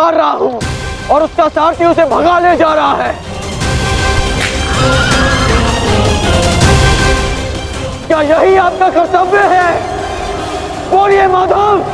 मार रहा हूँ और उसका सारथी उसे भगा ले जा रहा है। क्या यही आपका कर्तव्य है? बोलिए माधव।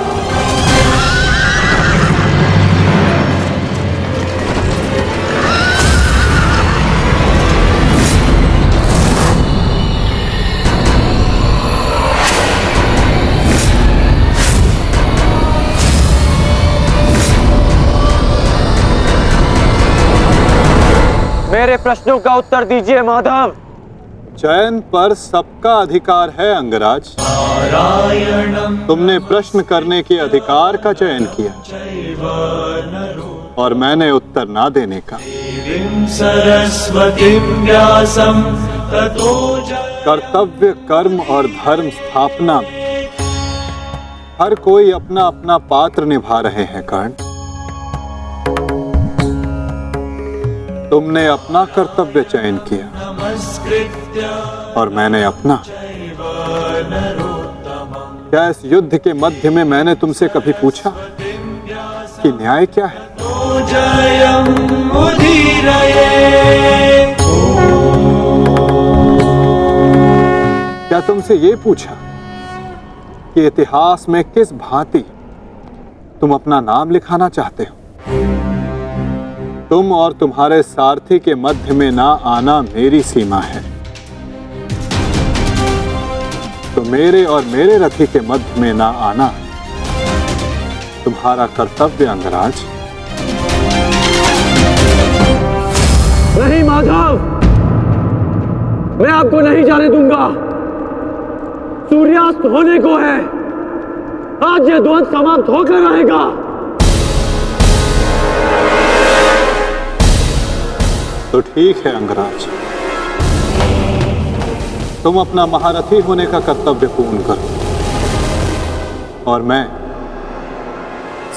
मेरे प्रश्नों का उत्तर दीजिए माधव। चयन पर सबका अधिकार है अंगराज। तुमने प्रश्न करने के अधिकार का चयन किया और मैंने उत्तर ना देने का। कर्तव्य, कर्म और धर्म स्थापना में हर कोई अपना अपना पात्र निभा रहे हैं कर्ण। तुमने अपना कर्तव्य चयन किया और मैंने अपना। क्या इस युद्ध के मध्य में मैंने तुमसे कभी पूछा कि न्याय क्या है? क्या तुमसे ये पूछा कि इतिहास में किस भांति तुम अपना नाम लिखाना चाहते हो? तुम और तुम्हारे सारथी के मध्य में ना आना मेरी सीमा है, तो मेरे और मेरे रथी के मध्य में ना आना तुम्हारा कर्तव्य अंगराज। नहीं माधव, मैं आपको नहीं जाने दूंगा। सूर्यास्त होने को है, आज ये द्वंद समाप्त होकर रहेगा। तो ठीक है अंगराज, तुम अपना महारथी होने का कर्तव्य पूर्ण करो और मैं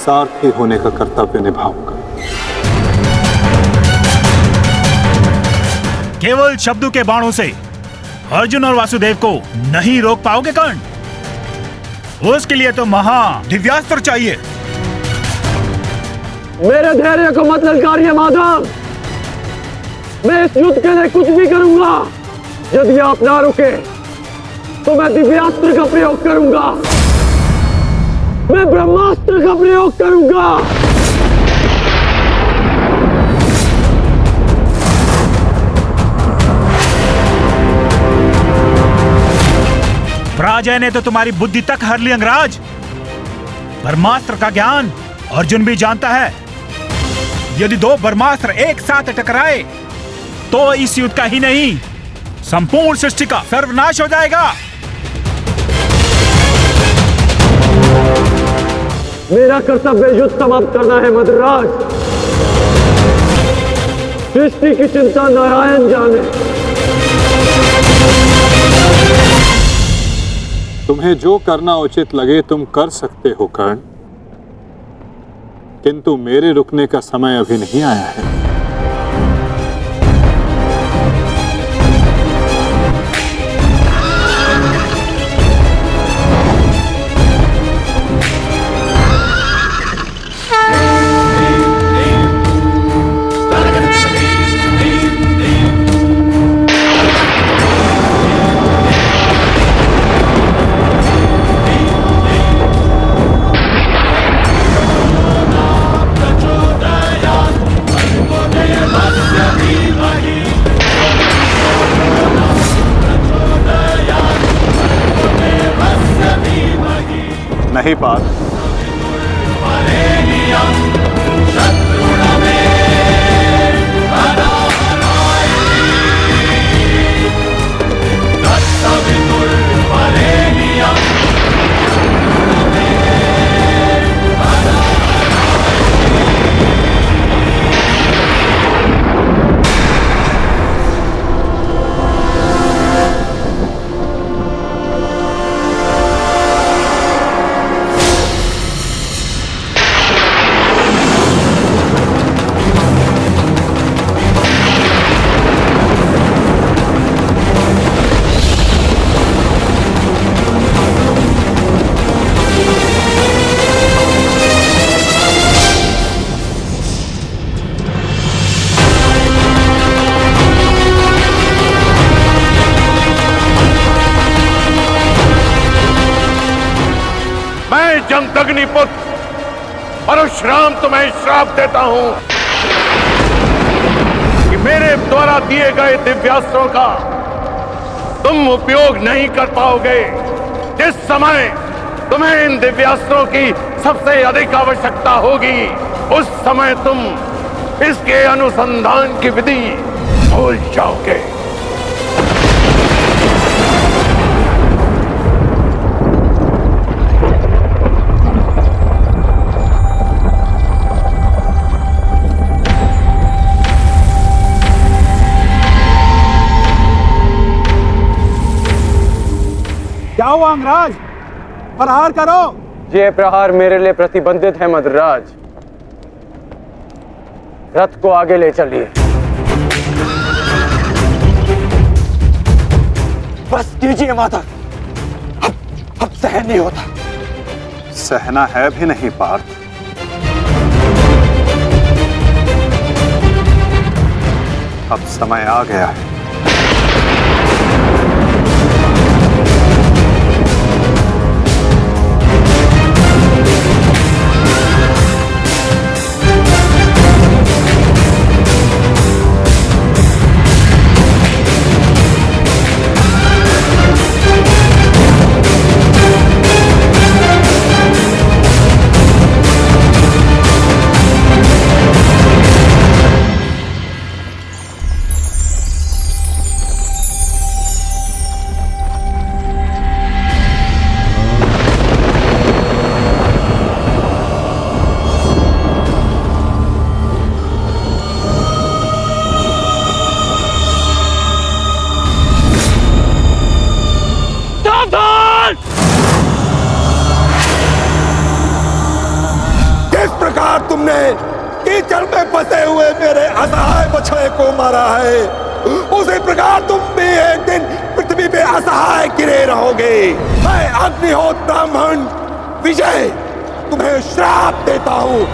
सारथी होने का कर्तव्य निभाऊंगा। केवल शब्दों के बाणों से अर्जुन और वासुदेव को नहीं रोक पाओगे कर्ण। उसके लिए तो महा दिव्यास्त्र चाहिए। मेरे धैर्य को मत ललकारिए माधव। मैं इस युद्ध के लिए कुछ भी करूंगा। यदि आप ना रुके तो मैं दिव्यास्त्र का प्रयोग करूंगा। मैं ब्रह्मास्त्र का प्रयोग करूंगा। पराजय ने तो तुम्हारी बुद्धि तक हर ली अंगराज। ब्रह्मास्त्र का ज्ञान अर्जुन भी जानता है। यदि दो ब्रह्मास्त्र एक साथ टकराए तो इस युद्ध का ही नहीं, संपूर्ण सृष्टि का सर्वनाश हो जाएगा। मेरा कर्तव्य युद्ध समाप्त करना है मद्राज। सृष्टि की चिंता नारायण जाने। तुम्हें जो करना उचित लगे तुम कर सकते हो कर्ण, किंतु मेरे रुकने का समय अभी नहीं आया है। नहीं पार। अग्निपुत्र परशुराम तुम्हें श्राप देता हूं कि मेरे द्वारा दिए गए दिव्यास्त्रों का तुम उपयोग नहीं कर पाओगे। जिस समय तुम्हें इन दिव्यास्त्रों की सबसे अधिक आवश्यकता होगी उस समय तुम इसके अनुसंधान की विधि भूल जाओगे। क्या हुआ अंगराज? प्रहार करो। ये प्रहार मेरे लिए प्रतिबंधित है मद्रराज। रथ को आगे ले चलिए। बस कीजिए माता, अब सहन नहीं होता। सहना है भी नहीं पार्थ। अब समय आ गया है। किस प्रकार तुमने कीचड़ में फंसे हुए मेरे असहाय बछड़े को मारा है, उसी प्रकार तुम भी एक दिन पृथ्वी पे असहाय गिरे रहोगे। मैं अग्निहोत्र ब्राह्मण विजय तुम्हें श्राप देता हूं।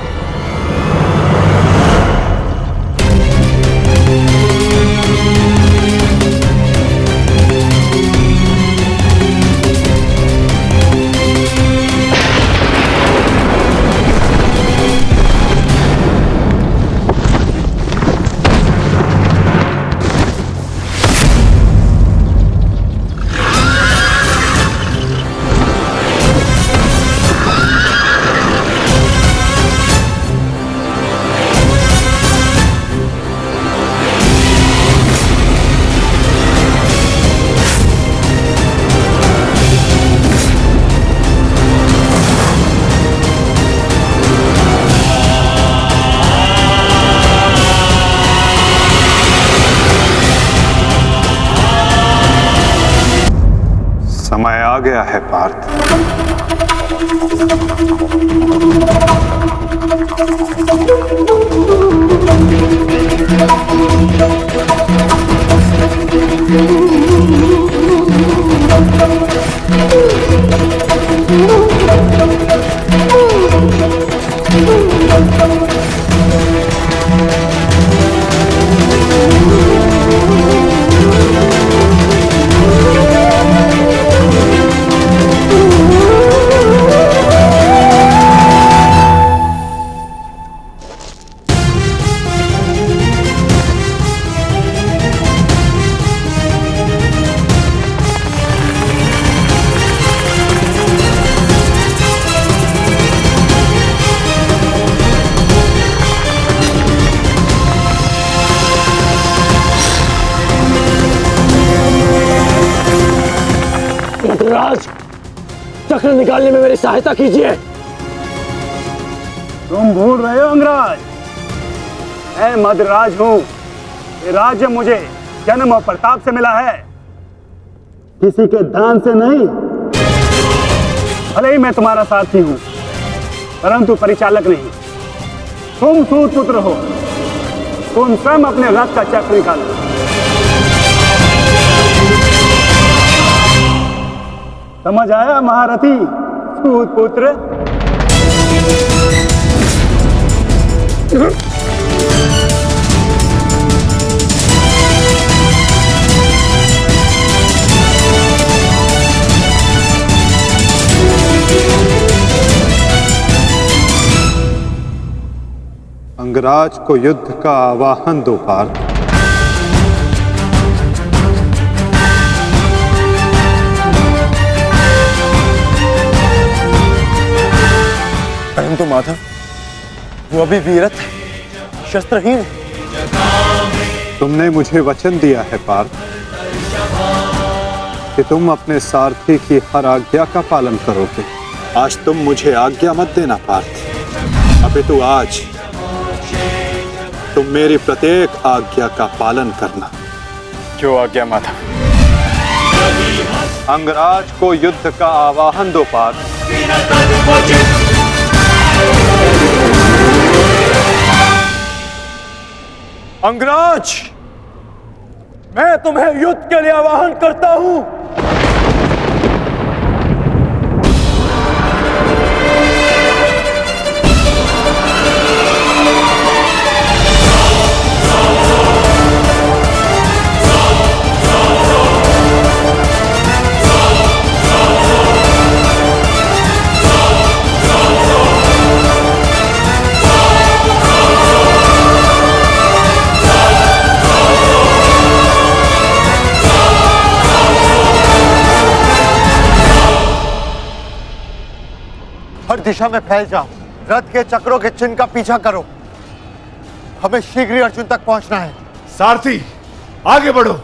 समय आ गया है पार्थ। मद्रराज, चक्र निकालने में मेरी सहायता कीजिए। तुम भूल रहे हो अंगराज, मैं मद्रराज हूं। ये राज्य मुझे जन्म और प्रताप से मिला है, किसी के दान से नहीं। भले ही मैं तुम्हारा साथी हूं, परंतु परिचालक नहीं। तुम सूत पुत्र हो, तुम स्वयं अपने रथ का चक्र निकालो। समझ आया महारथी सूत पुत्र? अंगराज को युद्ध का आवाहन दो पार्थ। परंतु माधव, वो अभी वीरत है, शस्त्रहीन है। तुमने मुझे वचन दिया है पार्थ कि तुम अपने सारथी की हर आज्ञा का पालन करोगे। आज तुम मुझे आज्ञा मत देना पार्थ, अपितु आज तुम मेरी प्रत्येक आज्ञा का पालन करना। जो आज्ञा माधव। अंगराज को युद्ध का आवाहन दो पार्थ। अंगराज, मैं तुम्हें युद्ध के लिए आवाहन करता हूं। हर दिशा में फैल जाओ, रथ के चक्रों के चिन्ह का पीछा करो। हमें शीघ्र ही अर्जुन तक पहुंचना है। सारथी, आगे बढ़ो।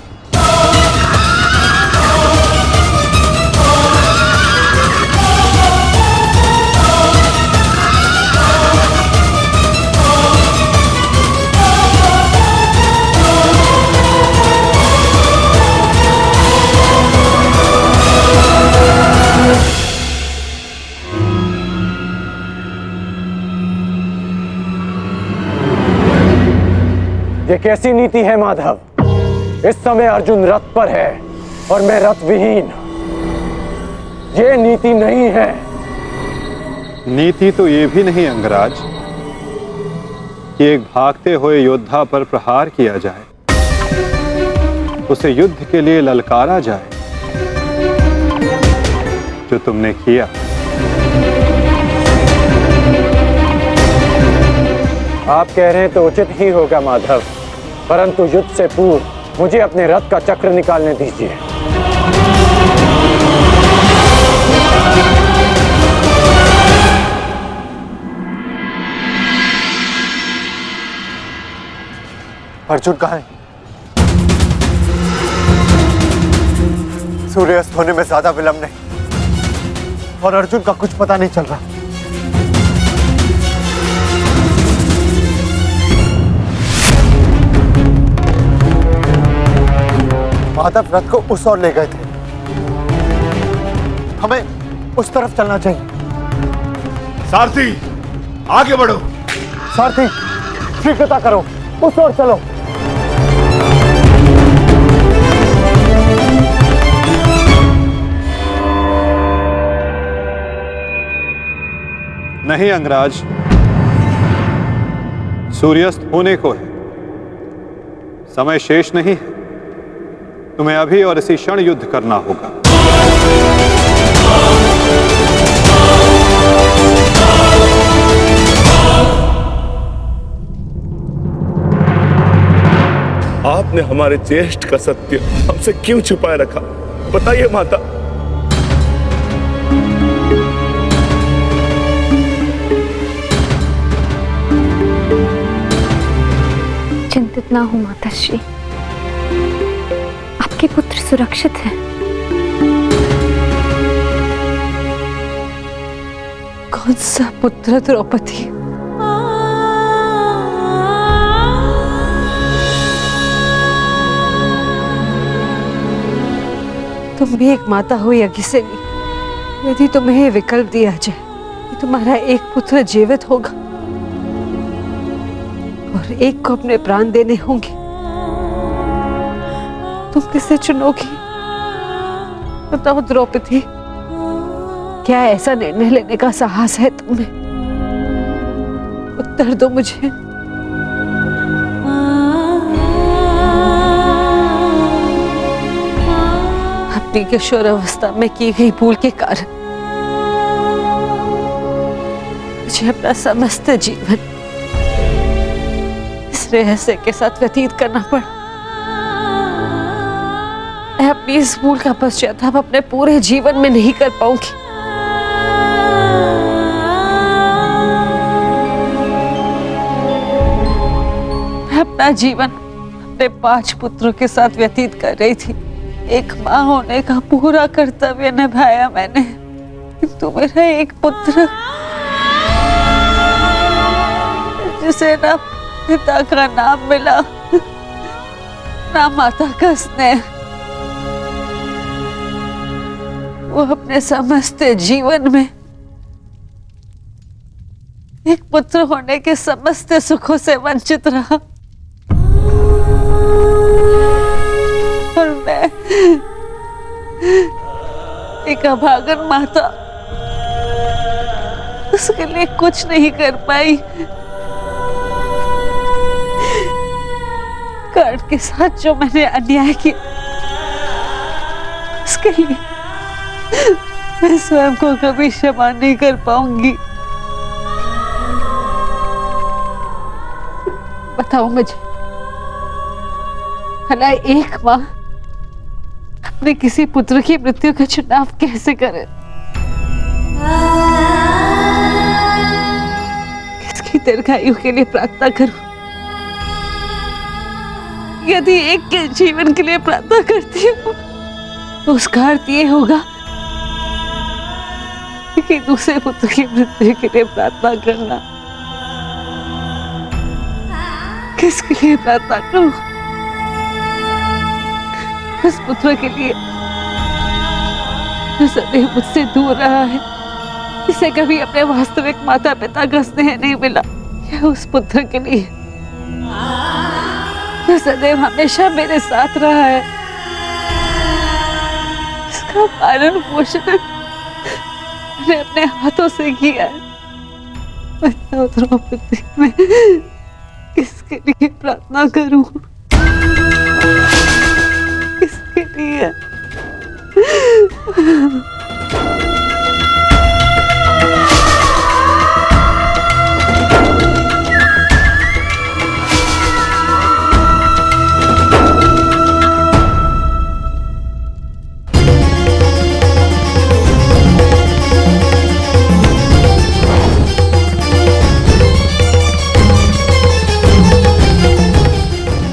ये कैसी नीति है माधव? इस समय अर्जुन रथ पर है और मैं रथ विहीन। ये नीति नहीं है। नीति तो ये भी नहीं अंगराज कि एक भागते हुए योद्धा पर प्रहार किया जाए, उसे युद्ध के लिए ललकारा जाए, जो तुमने किया। आप कह रहे हैं तो उचित ही होगा माधव, परंतु युद्ध से पूर्व मुझे अपने रथ का चक्र निकालने दीजिए। अर्जुन कहाँ है? सूर्यास्त होने में ज्यादा विलंब नहीं और अर्जुन का कुछ पता नहीं चल रहा। माधव रथ को उस ओर ले गए थे, हमें उस तरफ चलना चाहिए। सारथी, आगे बढ़ो। सारथी, शीघ्रता करो, उस ओर चलो। नहीं अंगराज, सूर्यास्त होने को है, समय शेष नहीं है। तुम्हें अभी और इसी क्षण युद्ध करना होगा। आपने हमारे ज्येष्ठ का सत्य हमसे क्यों छुपाए रखा? बताइए माता। चिंतित ना हो माताश्री, आपके पुत्र सुरक्षित हैं। कौन सा पुत्र द्रौपदी? तुम भी एक माता हो यज्ञसेनी। यदि तुम्हें ये विकल्प दिया जाए कि तुम्हारा एक पुत्र जीवित होगा और एक को अपने प्राण देने होंगे, तुम किसे चुनोगी? बताओ द्रौपदी, क्या ऐसा निर्णय लेने का साहस है तुम्हें? उत्तर दो मुझे। अपनी किशोरावस्था में की गई भूल के कारण मुझे अपना समस्त जीवन रहस्य के साथ व्यतीत करना पड़ा। मैं अपनी इस भूल का पश्चाताप अपने पूरे जीवन में नहीं कर पाऊंगी। मैं अपना जीवन अपने 5 पुत्रों के साथ व्यतीत कर रही थी। एक माँ होने का पूरा कर्तव्य निभाया मैंने, किंतु मेरा एक पुत्र जिसे ना पिता का नाम मिला ना माता का स्नेह, वो अपने समस्त जीवन में एक पुत्र होने के समस्त सुखों से वंचित रहा। और मैं एक अभागन माता उसके लिए कुछ नहीं कर पाई। कर्ण के साथ जो मैंने अन्याय किया उसके लिए मैं स्वयं को कभी क्षमा नहीं कर पाऊंगी। बताओ मुझे, भला एक माँ अपने किसी पुत्र की मृत्यु का चुनाव कैसे करे? किसकी दीर्घायु के लिए प्रार्थना करूं? यदि एक के जीवन के लिए प्रार्थना करती हूँ तो उसका अर्थ ये होगा कि दूसरे पुत्र की मृत्यु के लिए प्रार्थना करना। किसके लिए प्रार्थना करूं? उस पुत्र के लिए जो सदैव मुझसे दूर रहा है, जिसे कभी अपने वास्तविक माता पिता का स्नेह नहीं मिला, या उस पुत्र के लिए जो सदैव हमेशा मेरे साथ रहा है, इसका पालन पोषण मैंने अपने हाथों से किया है। बताओ द्रौपदी, मैं किसके लिए प्रार्थना करूं? किसके लिए?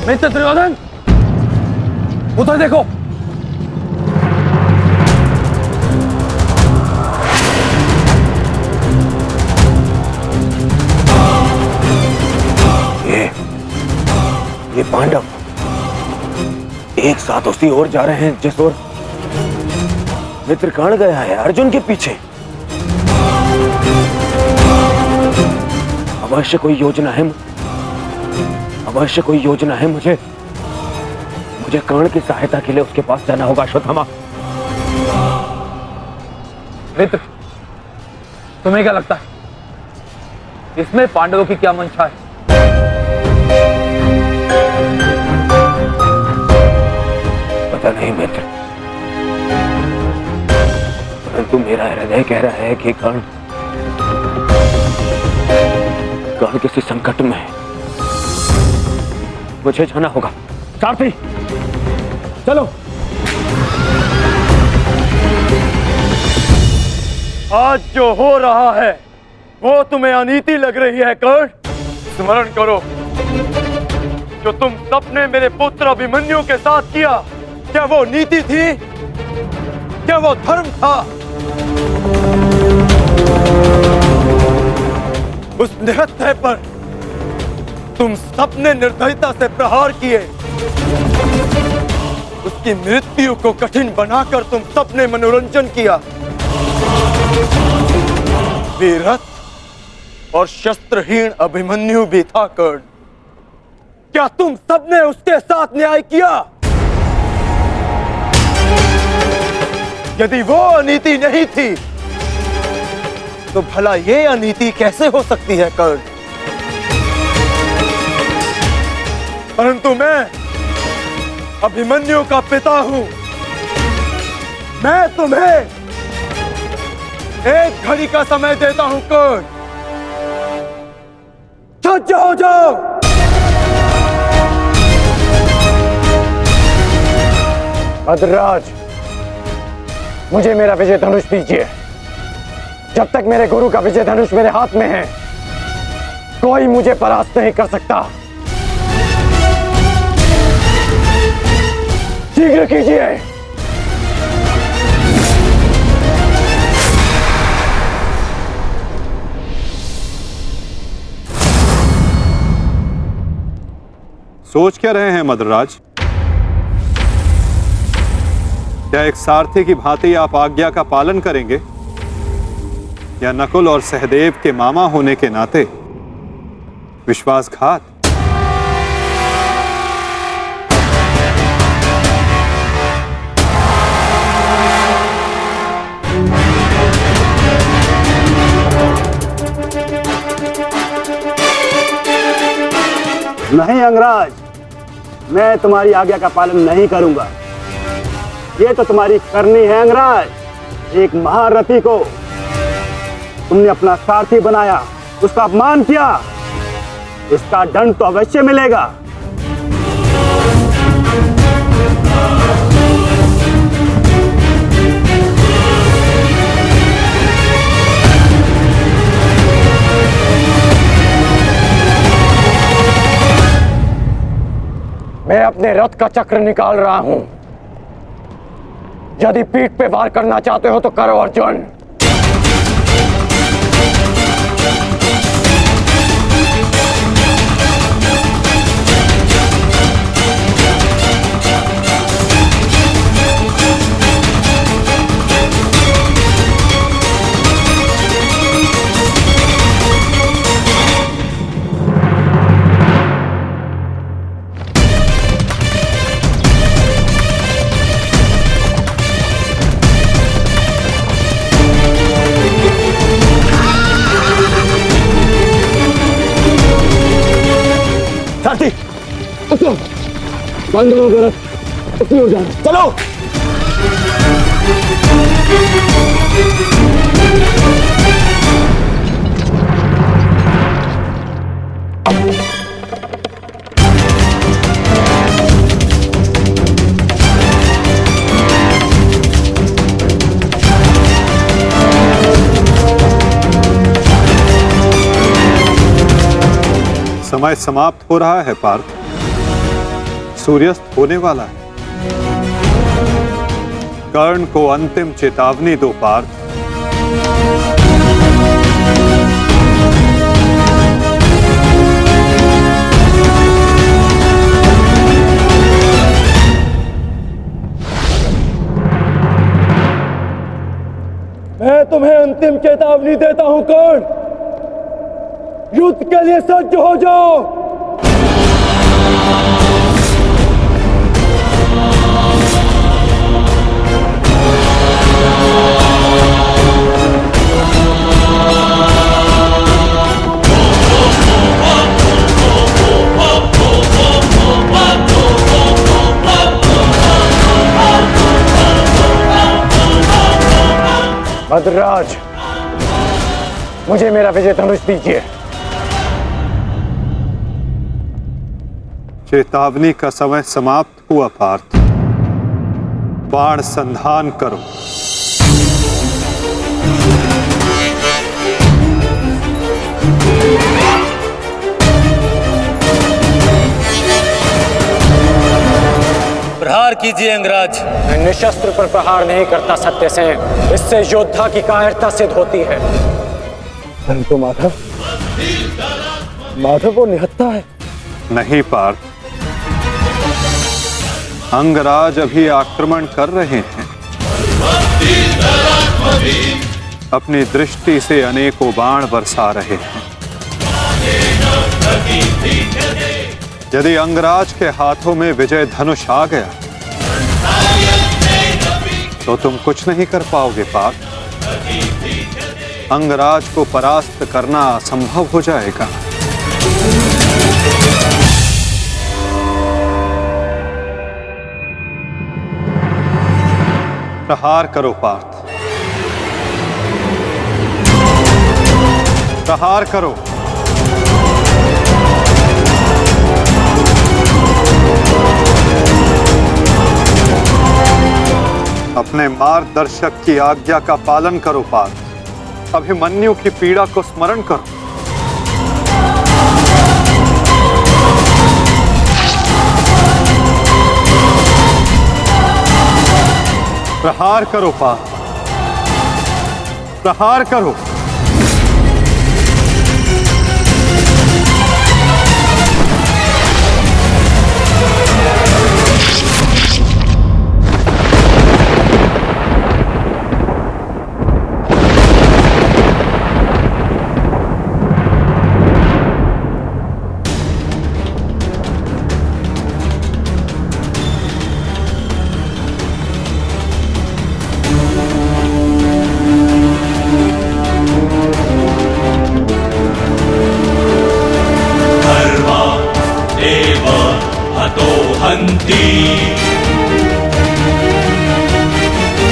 मित्र दुर्योधन, उधर देखो। ये पांडव एक साथ उसी ओर जा रहे हैं जिस ओर मित्र कर्ण गया है, अर्जुन के पीछे। अवश्य कोई योजना है, अवश्य कोई योजना है। मुझे कर्ण की सहायता के लिए उसके पास जाना होगा। अश्वत्थामा, मित्र, तुम्हें क्या लगता है इसमें पांडवों की क्या मंशा है? पता नहीं मित्र, परंतु मेरा हृदय कह रहा है कि कर्ण किसी संकट में है। मुझे जाना होगा। सारथी, चलो। आज जो हो रहा है वो तुम्हें अनीति लग रही है कर्ण? स्मरण करो जो तुम सबने मेरे पुत्र अभिमन्यु के साथ किया, क्या वो नीति थी? क्या वो धर्म था? उस निहत्थे पर तुम सबने निर्दयता से प्रहार किए। उसकी मृत्यु को कठिन बनाकर तुम सबने मनोरंजन किया। वीरथ और शस्त्रहीन अभिमन्यु भी था कर्ण। क्या तुम सबने उसके साथ न्याय किया? यदि वो अनीति नहीं थी तो भला ये अनीति कैसे हो सकती है कर्ण? परंतु मैं अभिमन्यु का पिता हूं। मैं तुम्हें एक घड़ी का समय देता हूं कर्ण। सज्ज हो जाओ। भद्रराज, मुझे मेरा विजय धनुष दीजिए। जब तक मेरे गुरु का विजय धनुष मेरे हाथ में है, कोई मुझे परास्त नहीं कर सकता। शीघ्र कीजिए। सोच क्या रहे हैं मद्रराज? क्या एक सारथी की भांति आप आज्ञा का पालन करेंगे, या नकुल और सहदेव के मामा होने के नाते विश्वासघात? नहीं अंगराज, मैं तुम्हारी आज्ञा का पालन नहीं करूंगा। ये तो तुम्हारी करनी है अंगराज। एक महारथी को तुमने अपना सारथी बनाया, उसका अपमान किया, इसका दंड तो अवश्य मिलेगा। मैं अपने रथ का चक्र निकाल रहा हूं। यदि पीठ पे वार करना चाहते हो तो करो अर्जुन। सारथी, बंद करो रथ, उसी ओर जाना। चलो। समय समाप्त हो रहा है पार्थ, सूर्यास्त होने वाला है। कर्ण को अंतिम चेतावनी दो पार्थ। मैं तुम्हें अंतिम चेतावनी देता हूं कर्ण, युद्ध के लिए सज्ज हो जाओ। भद्रराज, मुझे मेरा विजय धनुष दीजिए। चेतावनी का समय समाप्त हुआ पार्थ। बाण संधान करो। प्रहार कीजिए अंगराज। मैं निशस्त्र पर प्रहार नहीं करता सत्यसेन, इससे योद्धा की कायरता सिद्ध होती है। तो माधव, माधव वो निहत्था है। नहीं पार्थ, अंगराज अभी आक्रमण कर रहे हैं। अपनी दृष्टि से अनेकों बाण बरसा रहे हैं। यदि अंगराज के हाथों में विजय धनुष आ गया तो तुम कुछ नहीं कर पाओगे पार्थ। अंगराज को परास्त करना असंभव हो जाएगा। प्रहार करो पार्थ, प्रहार करो। अपने मार्गदर्शक की आज्ञा का पालन करो पार्थ। अभिमन्यु की पीड़ा को स्मरण करो। प्रहार करो पार्थ, प्रहार करो।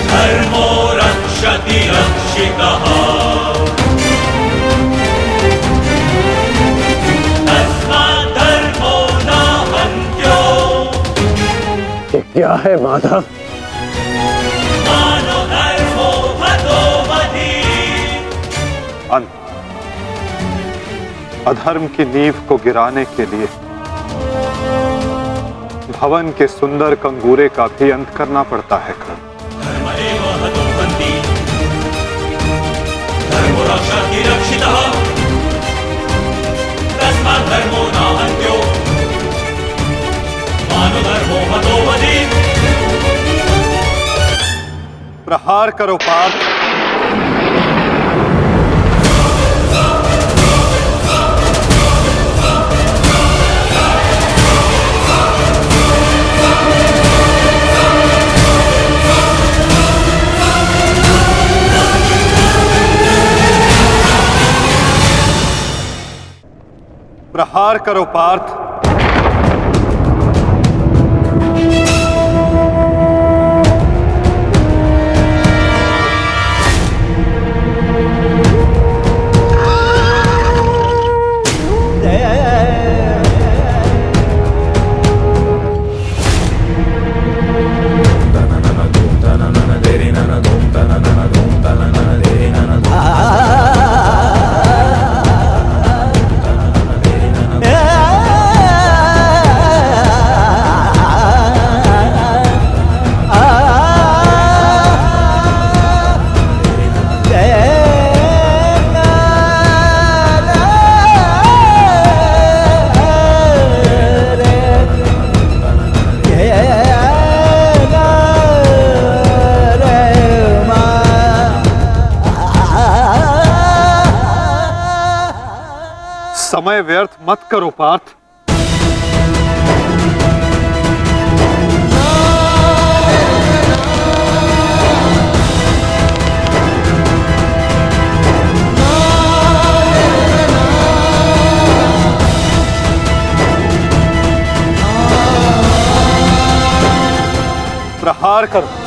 धर्मो रक्षति रक्षितः तस्मात् धर्मो न हन्त्यो। ये क्या है माधव? मानो धर्मो हतो वधि। अंत अधर्म की नींव को गिराने के लिए भवन के सुंदर कंगूरे का भी अंत करना पड़ता है। धर्मदेव हतो हन्ति धर्मो रक्षति रक्षितः तस्मात् धर्मो न हन्त्यो मानो धर्मो हतो वधि। प्रहार करो पार्थ। प्रहार करो पार्थ। समय व्यर्थ मत करो पार्थ। प्रहार करो।